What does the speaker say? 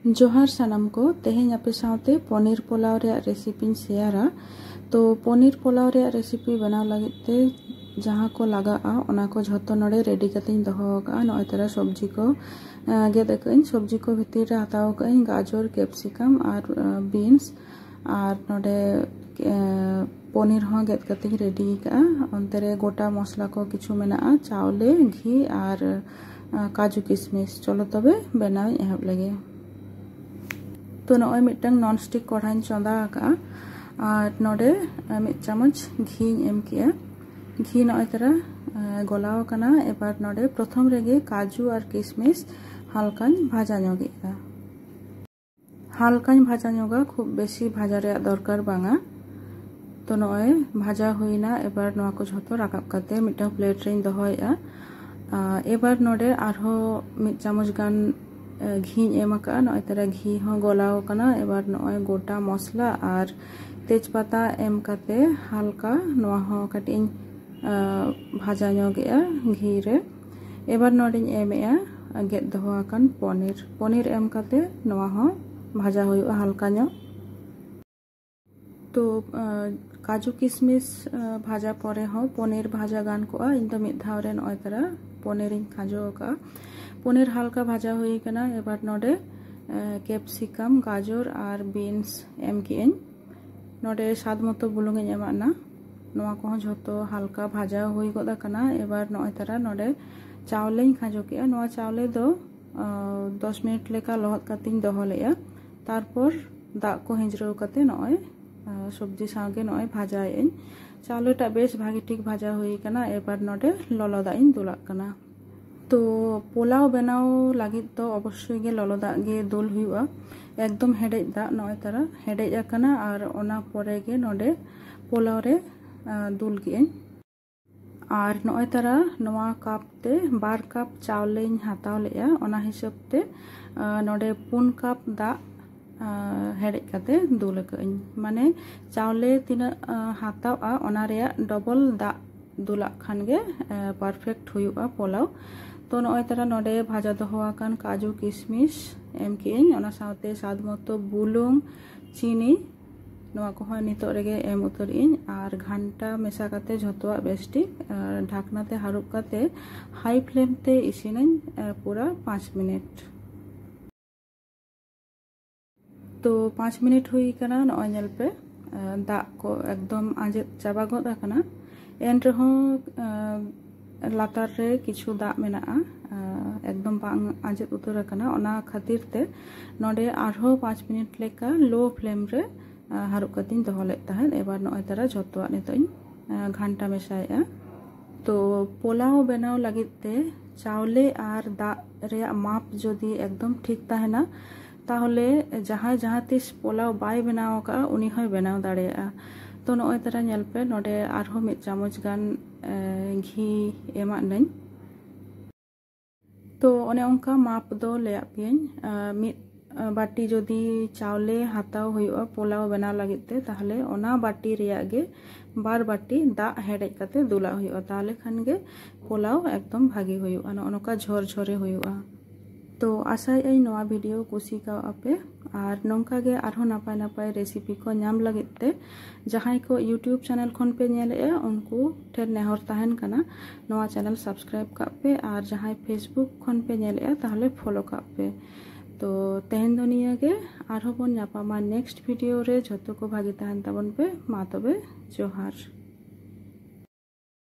जोहार सानाम को तेहें आपे साथे पनीर पोलाव रे रेसिपी शेयरा। तो पनीर पोलाव रे रेसिपी बनाव लगिते जहाँ को लगा ओना को झोतो नोडे रेडी कतें दोहो का नय तरह सब्जी को गेद कई सब्जी को भितर रे हताव कई गाजर कैप्सिकम और बीन्स और नोडे पनीर हो गेद कतें रेडी का अंते रे गोटा मसला को किछु मेना चावले घी और काजू किशमिश। चलो तबे बनाव एहब लगे। तो नय मिटंग नॉन स्टिक कढ़ाई चंदा का और नोडे मिट चामच घी एम किया। घी नय तरह गलाव कना एबार नोडे प्रथम रेगे काजू और किशमिश हालका भाजा नोगेगा। हालका भाजा नोगा खूब बेसी भाजा रे दरकार बांगा। तो नय भाजा हुईना एबार नोआ को झोतो राकाब काते मिटंग प्लेट रे दोहोया। एबार नोडे आरो मिट चामच गान घी एम का नय तरह घी हो गलाव कना एबार नय गोटा मसला और तेजपाता एम काते हालका नोआ हो काटी भाजा नोगेया घी रे। एबार नोडे एमेया गेद दोहो आकान पनीर एम काते नोआ हो भाजा हुआ हालका नो। तो काजू किशमिश भाजा परे हो पनीर भाजा गान को इन तो मिद धाव रे नय तरह पनीर खाजो का। पनीर हालका भाजा हुई कना एबार नोडे कैप्सिकम गाजर और बीन्स एम किएन नोडे स्वाद मतो बुलुंग एमाना नोआ को झोतो हालका भाजा हुई गोदा कना। एबार नय तरह नोडे चावले खाजो के नोआ चावले दो 10 मिनट लेका लहद कातिन दोहो लेया। तारपर दाग को हिंजराव काते नय सब्जी सागे नय भाजाएन चावलेटा बेस भागी ठीक भाजा हुई कना। एबार नोडे ललो दाग इन दुलाग कना। तो पोलाव बनाव लगित तो अवश्य गे ललो दाग गे दुल हुआ एकदम हेडेज दाग नय तरह हेडेज आकना और ओना परे गे नोडे पोलाव रे दुल गेन और नय तरह नोआ कप ते 2 कप चावले हताव लेया ओना हिसाब ते नोडे 4 कप दाग हेडेज काते दुल कई माने चावले तीना हताव ओना रे डबल दाग दुला खान गे परफेक्ट हुआ पोलाव। तो नय तरह नोडे भाजा दोहो आकान काजू किशमिश एम किएन ओना साथे स्वाद मतो बुलुंग चीनी नोआ को नितो रेगे एम उतर इन और घंटा मेसा काते झोतोआ बेस्टिक ढाकना ते हारुब काते हाई फ्लेम ते इसिन पूरा 5 मिनट। तो 5 मिनट हुई कना नय नेल पे दाग को एकदम आंजेद चाबा गद आकना एन रहो लातार रे किछु दाग मेना एकदम बांग आंजेद उतर आकना ओना खातिर ते नोडे आरो 5 मिनट लेका लो फ्लेम रे हारुब कातिन दोहो ले ताहेन। एबार नय तरह झोतोआ नितोइन घंटा मेसाया। तो पोलाव बनाव लगित ते चावले और दाग रे माप जदि एकदम ठीक ताहेना ताहले जहाँ तीस पोलाव बाय बनाव का उनी होय बनाव दाड़ेया। तो नय तरह नेल पे नोडे आरो मिद चामच गान घी एमा नई। तो ओने ओंका माप दो लेया पियन मिद बाटी जदि चावले हताव हुआ पोलाव बनाव लगित ते ताहले ओना बाटी रेया गे 2 बाटी दाग हेडेज काते दुला हुआ ताहले खान गे पोलाव एकदम भागी हुआ नोका झोर झोरे हुआ। तो आशाई नोआ वीडियो कुसी का आपे और नौका गे आरो नापाय नापाय रेसिपी को नाम लगित ते जहां को यूट्यूब चैनल खन पे नेले उनको ठेर नेहर ताहेन कना नोआ चैनल सब्सक्राइब का पे और जहां फेसबुक खन पे नेले ताहले फॉलो का पे। तो तेहेन दो निया गे आरो बन नापामा नेक्स्ट वीडियो रे झोतो को भागी ताहेन ताबन पे मा तबे जोहार।